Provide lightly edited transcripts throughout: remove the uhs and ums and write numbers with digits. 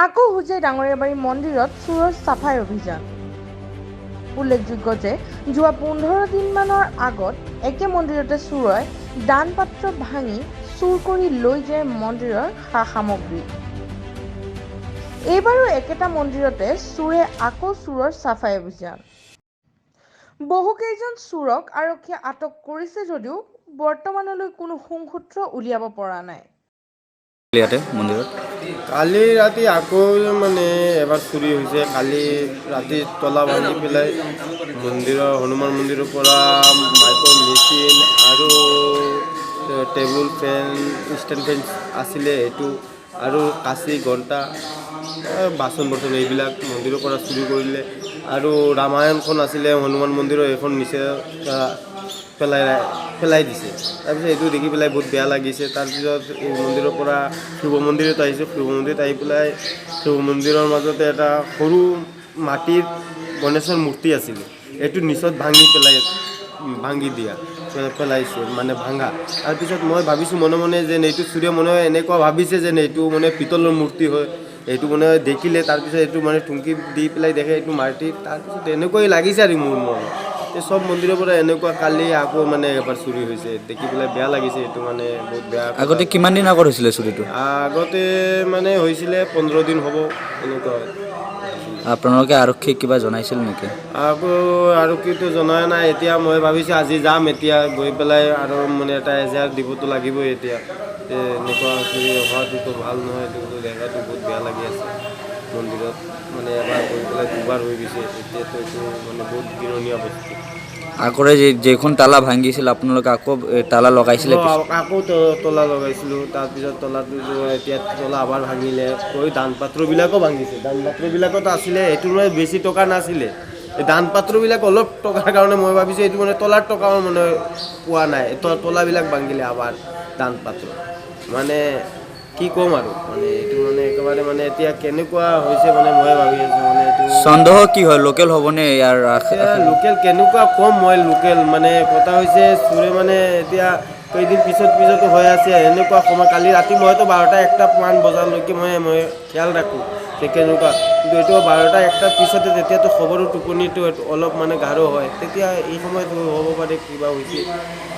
আকৌ হোজাই ডাঙৰীয়াবাৰী মন্দিৰত চোৰৰ চাফাই অভিযান। উল্লেখযোগ্য যে যোৱা 15 দিনমানৰ আগত একে মন্দিৰতে চোৰে দান পাত্ৰ ভাঙি চুৰ কৰি লৈ যায় মন্দিৰৰ সা সামগ্ৰী। এইবাৰো একেটা মন্দিৰতে চোৰে আকৌ চোৰৰ চাফাই অভিযান। বহুকেইজন চোৰক আৰক্ষীয়ে আটক কৰিছে যদিও বৰ্তমানলৈ কোনো সংসূত্ৰ উলিয়াব পৰা নাই। কালি ৰাতি আকৌ মানে এবাৰ চুৰি হৈছে। কালি ৰাতি তলা ভাঙি পেলাই মন্দিৰৰ হনুমান মন্দিৰৰ পৰা মাইকৰ মেচিন আৰু টেবুল ফেন ষ্টেণ্ড ফেন আছিলে এইটো আৰু কাঁচি ঘণ্টা বাচন বৰ্তন এইবিলাক মন্দিৰৰ পৰা চুৰি কৰিলে। আৰু ৰামায়ণখন আছিলে হনুমান মন্দিৰৰ এইখন নিচে পেলাই দিছে। তাৰপিছত এইটো দেখি পেলাই বহুত বেয়া লাগিছে। তাৰপিছত এই মন্দিৰৰ পৰা শিৱ মন্দিৰত আহিছোঁ। শিৱ মন্দিৰত আহি পেলাই শিৱ মন্দিৰৰ মাজতে এটা সৰু মাটিৰ গণেশৰ মূৰ্তি আছিলে, এইটো নিচত ভাঙি পেলাইছে মানে ভাঙা। তাৰপিছত মই ভাবিছোঁ মনে মনে যেন এইটো চুৰে মনে এনেকুৱা ভাবিছে যেন এইটো মানে পিতলৰ মূৰ্তি হয়। এইটো মানে দেখিলে তাৰপিছত এইটো মানে টুংকি দি পেলাই দেখে এইটো মাটিৰ। তাৰপিছত এনেকুৱাই লাগিছে আৰু মোৰ মনত এই চব মন্দিৰৰ পৰা এনেকুৱা কালি আকৌ মানে এবাৰ চুৰি হৈছে। দেখি পেলাই বেয়া লাগিছে। এইটো মানে বহুত বেয়া। আগতে কিমান দিন আগত হৈছিলে চুৰিটো? আগতে মানে হৈছিলে 15 দিন হ'ব এনেকুৱা। আপোনালোকে আৰক্ষীক কিবা জনাইছিল নেকি? আকৌ আৰক্ষীটো জনাই নাই। এতিয়া মই ভাবিছোঁ আজি যাম, এতিয়া গৈ পেলাই আৰু মানে এটা এজাহাৰ দিবতো লাগিবই। এতিয়া এনেকুৱা চুৰি হোৱাটোতো ভাল নহয়। এইটো দেখাটো বহুত বেয়া লাগি আছে। মন্দিৰত মানে এবাৰ গৈ পেলাই দুবাৰ হৈ গৈছে। এতিয়াতো এইটো মানে বহুত ঘৃণনীয় বস্তু। আগৰে যিখন তালা ভাঙিছিল আপোনালোকে আকৌ তালা লগাইছিলে? আকৌ তলা লগাইছিলোঁ। তাৰপিছত তলাটো এতিয়া তলা আবাৰ ভাঙিলে। দান পাত্ৰবিলাকো ভাঙিছে। দান পাত্ৰবিলাকতো আছিলে এইটো মানে বেছি টকা নাছিলে। এই দান পাত্ৰবিলাক অলপ টকাৰ কাৰণে মই ভাবিছোঁ এইটো মানে তলাৰ টকাও মানে পোৱা নাই। তলাবিলাক ভাঙিলে আবাৰ দান পাত্ৰ মানে কি ক'ম আৰু মানে এইটো মানে একেবাৰে মানে এতিয়া কেনেকুৱা হৈছে মানে মই ভাবি আছোঁ মানে এইটো সন্দেহ কি হয়, লোকেল হ'বনে ইয়াৰ? লোকেল কেনেকুৱা ক'ম মই লোকেল মানে কথা হৈছে চোৰে মানে এতিয়া কেইদিন পিছতো হৈ আছে এনেকুৱা সময়। কালি ৰাতি মইতো 12টা-1টা বজালৈকে মই খেয়াল ৰাখোঁ যে কেনেকুৱা, কিন্তু এইটো 12টা-1টাৰ পিছতে তেতিয়াতো খবৰো টোপনিটো অলপ মানে গাঢ় হয়। তেতিয়া এই সময়ত হ'ব পাৰে কিবা হৈছে,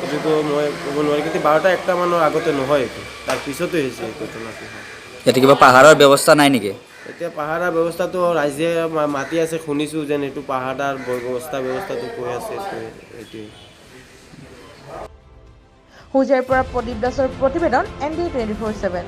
এইটোতো মই ক'ব নোৱাৰিম। কিন্তু 12টা-1টা মানৰ আগতে নহয়, এইটো তাৰ পিছতে হৈছে এই ঘটনাটো। ইয়াতে কিবা পাহাৰৰ ব্যৱস্থা নাই নেকি? এতিয়া পাহাৰৰ ব্যৱস্থাটো ৰাইজে মাতি আছে, শুনিছোঁ যেন এইটো পাহাৰৰ ব্যৱস্থাটো কৈ আছে এইটোৱে। হোজাইৰ পৰা প্ৰদীপ দাসৰ প্ৰতিবেদন ND 24/7।